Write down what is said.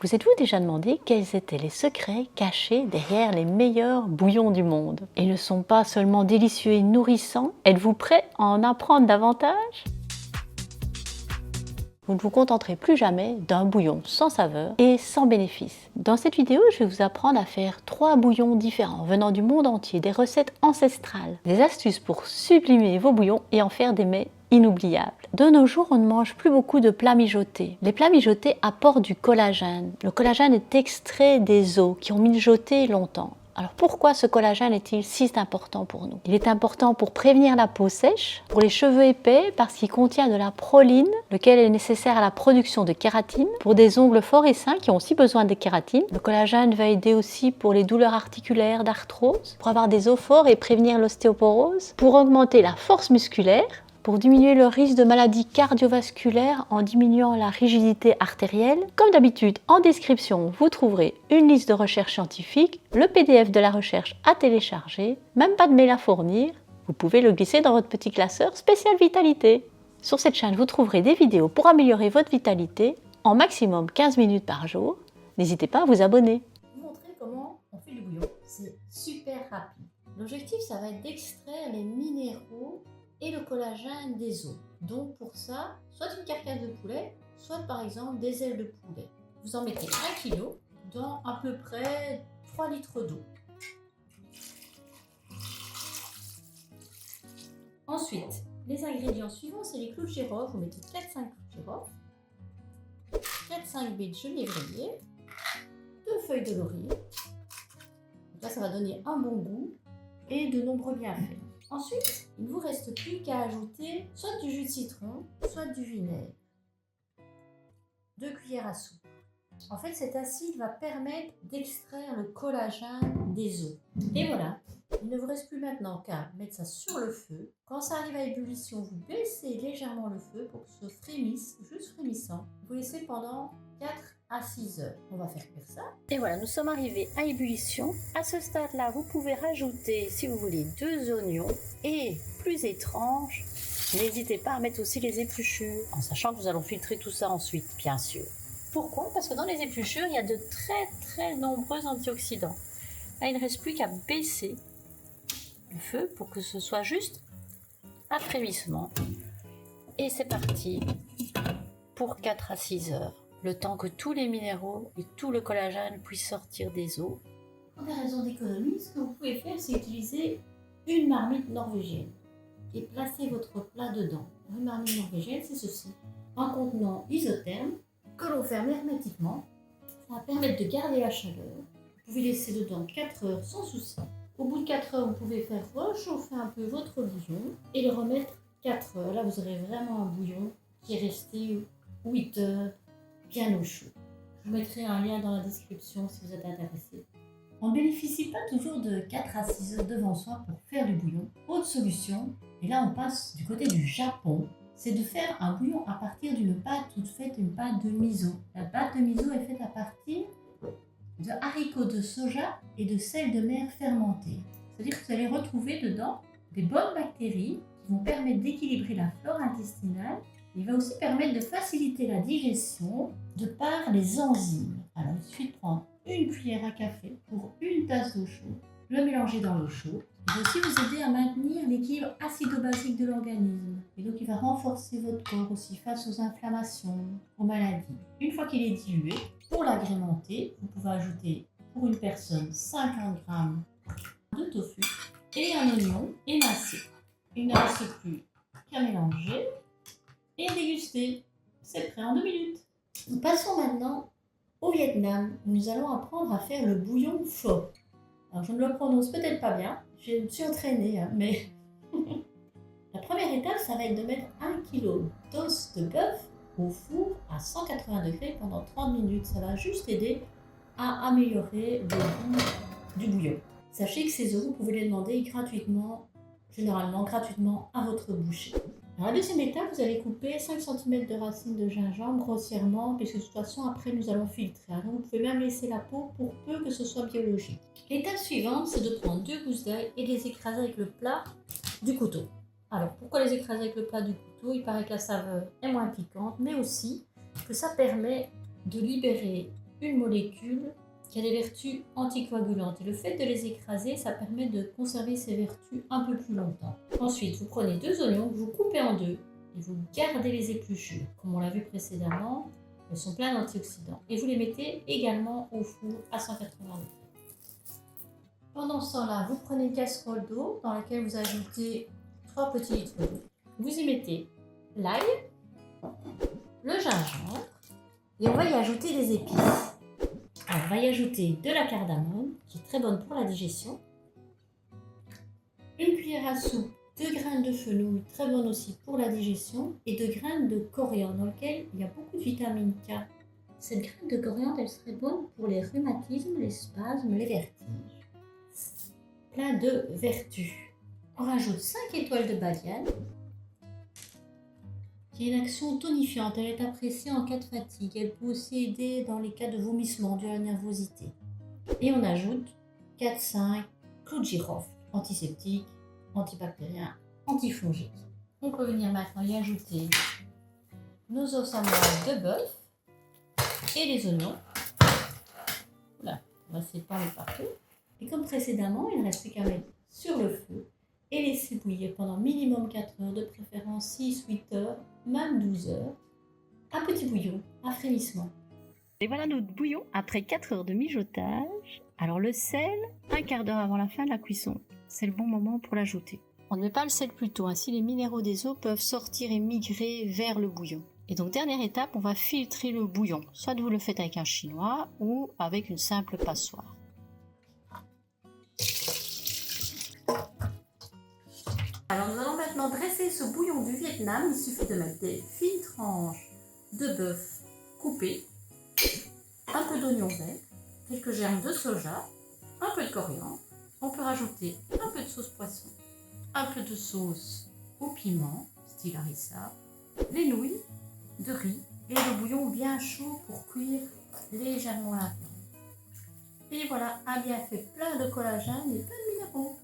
Vous êtes-vous déjà demandé quels étaient les secrets cachés derrière les meilleurs bouillons du monde? Ils ne sont pas seulement délicieux et nourrissants, êtes-vous prêt à en apprendre davantage? Vous ne vous contenterez plus jamais d'un bouillon sans saveur et sans bénéfice. Dans cette vidéo, je vais vous apprendre à faire 3 bouillons différents venant du monde entier, des recettes ancestrales, des astuces pour sublimer vos bouillons et en faire des mets inoubliables. De nos jours, on ne mange plus beaucoup de plats mijotés. Les plats mijotés apportent du collagène. Le collagène est extrait des os qui ont mijoté longtemps. Alors pourquoi ce collagène est-il si important pour nous? Il est important pour prévenir la peau sèche, pour les cheveux épais parce qu'il contient de la proline, lequel est nécessaire à la production de kératine, pour des ongles forts et sains qui ont aussi besoin de kératine. Le collagène va aider aussi pour les douleurs articulaires d'arthrose, pour avoir des os forts et prévenir l'ostéoporose, pour augmenter la force musculaire, pour diminuer le risque de maladies cardiovasculaires en diminuant la rigidité artérielle. Comme d'habitude, en description, vous trouverez une liste de recherches scientifiques, le PDF de la recherche à télécharger, même pas de mail à fournir. Vous pouvez le glisser dans votre petit classeur spécial vitalité. Sur cette chaîne, vous trouverez des vidéos pour améliorer votre vitalité en maximum 15 minutes par jour. N'hésitez pas à vous abonner. Je vais vous montrer comment on fait du bouillon. C'est super rapide. L'objectif, ça va être d'extraire les minéraux et le collagène des os. Donc pour ça, soit une carcasse de poulet, soit par exemple des ailes de poulet. Vous en mettez 1 kg dans à peu près 3 litres d'eau. Ensuite, les ingrédients suivants, c'est les clous de girofle. Vous mettez 4-5 clous de girofle, 4-5 baies de genévrier, 2 feuilles de laurier. Donc là, ça va donner un bon goût et de nombreux bienfaits. Ensuite, il ne vous reste plus qu'à ajouter soit du jus de citron, soit du vinaigre. 2 cuillères à soupe. En fait, cet acide va permettre d'extraire le collagène des os. Et voilà, il ne vous reste plus maintenant qu'à mettre ça sur le feu. Quand ça arrive à ébullition, vous baissez légèrement le feu pour que ce frémisse, juste frémissant. Vous laissez pendant 4 à 6 heures. On va faire cuire ça. Et voilà, nous sommes arrivés à ébullition. À ce stade-là, vous pouvez rajouter, si vous voulez, 2 oignons. Et plus étrange, n'hésitez pas à mettre aussi les épluchures, en sachant que nous allons filtrer tout ça ensuite, bien sûr. Pourquoi? Parce que dans les épluchures, il y a de très nombreux antioxydants. Là, il ne reste plus qu'à baisser le feu pour que ce soit juste un frémissement. Et c'est parti pour 4 à 6 heures. Le temps que tous les minéraux et tout le collagène puissent sortir des os. Pour des raisons d'économie, ce que vous pouvez faire, c'est utiliser une marmite norvégienne et placer votre plat dedans. Une marmite norvégienne, c'est ceci. Un contenant isotherme que l'on ferme hermétiquement. Ça va permettre de garder la chaleur. Vous pouvez laisser dedans 4 heures sans souci. Au bout de 4 heures, vous pouvez faire rechauffer un peu votre bouillon et le remettre 4 heures. Là, vous aurez vraiment un bouillon qui est resté 8 heures bien au chaud. Je vous mettrai un lien dans la description si vous êtes intéressé. On ne bénéficie pas toujours de 4 à 6 heures devant soi pour faire du bouillon. Autre solution, et là on passe du côté du Japon, c'est de faire un bouillon à partir d'une pâte toute faite, une pâte de miso. La pâte de miso est faite à partir de haricots de soja et de sel de mer fermenté. C'est-à-dire que vous allez retrouver dedans des bonnes bactéries qui vont permettre d'équilibrer la flore intestinale. Il va aussi permettre de faciliter la digestion de par les enzymes. Alors il suffit de prendre une cuillère à café pour une tasse d'eau chaude, le mélanger dans l'eau chaude. Il va aussi vous aider à maintenir l'équilibre acido-basique de l'organisme. Et donc il va renforcer votre corps aussi face aux inflammations, aux maladies. Une fois qu'il est dilué, pour l'agrémenter, vous pouvez ajouter pour une personne 50 g de tofu et un oignon émincé. Il ne reste plus qu'à mélanger et à déguster. C'est prêt en 2 minutes. Nous passons maintenant au Vietnam, où nous allons apprendre à faire le bouillon pho. Alors je ne le prononce peut-être pas bien, je me suis entraînée, mais la première étape, ça va être de mettre 1 kg d'os de bœuf au four à 180 degrés pendant 30 minutes. Ça va juste aider à améliorer le goût du bouillon. Sachez que ces os, vous pouvez les demander gratuitement, généralement gratuitement à votre boucher. Dans la deuxième étape, vous allez couper 5 cm de racines de gingembre grossièrement, puisque de toute façon, après, nous allons filtrer. Donc, vous pouvez même laisser la peau pour peu que ce soit biologique. L'étape suivante, c'est de prendre 2 gousses d'ail et de les écraser avec le plat du couteau. Alors, pourquoi les écraser avec le plat du couteau? Il paraît que la saveur est moins piquante, mais aussi que ça permet de libérer une molécule qui a des vertus anticoagulantes. Et le fait de les écraser, ça permet de conserver ces vertus un peu plus longtemps. Ensuite, vous prenez 2 oignons que vous coupez en deux et vous gardez les épluchures. Comme on l'a vu précédemment, elles sont pleines d'antioxydants. Et vous les mettez également au four à 180 degrés. Pendant ce temps-là, vous prenez une casserole d'eau dans laquelle vous ajoutez 3 petits litres d'eau. Vous y mettez l'ail, le gingembre et on va y ajouter des épices. Alors, on va y ajouter de la cardamome qui est très bonne pour la digestion, une cuillère à soupe de graines de fenouil, très bonne aussi pour la digestion, et de graines de coriandre dans lequel il y a beaucoup de vitamine K. Cette graine de coriandre, elle serait bonne pour les rhumatismes, les spasmes, les vertiges. Plein de vertus. On rajoute 5 étoiles de badiane, qui a une action tonifiante. Elle est appréciée en cas de fatigue. Elle peut aussi aider dans les cas de vomissement dû à la nervosité. Et on ajoute 4-5 clous de girofle, antiseptiques, antibactériens, antifongiques. On peut venir maintenant y ajouter nos os à moelle de bœuf et les oignons. Voilà, on va s'épaler partout. Et comme précédemment, il ne reste plus qu'à mettre sur le feu et laisser bouillir pendant minimum 4 heures, de préférence 6-8 heures, même 12 heures. Un petit bouillon, un frémissement. Et voilà notre bouillon après 4 heures de mijotage. Alors le sel, un quart d'heure avant la fin de la cuisson. C'est le bon moment pour l'ajouter. On ne met pas le sel plus tôt, ainsi les minéraux des eaux peuvent sortir et migrer vers le bouillon. Et donc dernière étape, on va filtrer le bouillon. Soit vous le faites avec un chinois ou avec une simple passoire. Alors nous allons maintenant dresser ce bouillon du Vietnam. Il suffit de mettre des fines tranches de bœuf coupées, un peu d'oignon vert, quelques germes de soja, un peu de coriandre. On peut rajouter un peu de sauce poisson, un peu de sauce au piment, style harissa, les nouilles de riz et le bouillon bien chaud pour cuire légèrement la viande. Et voilà un bienfait plein de collagène et plein de minéraux.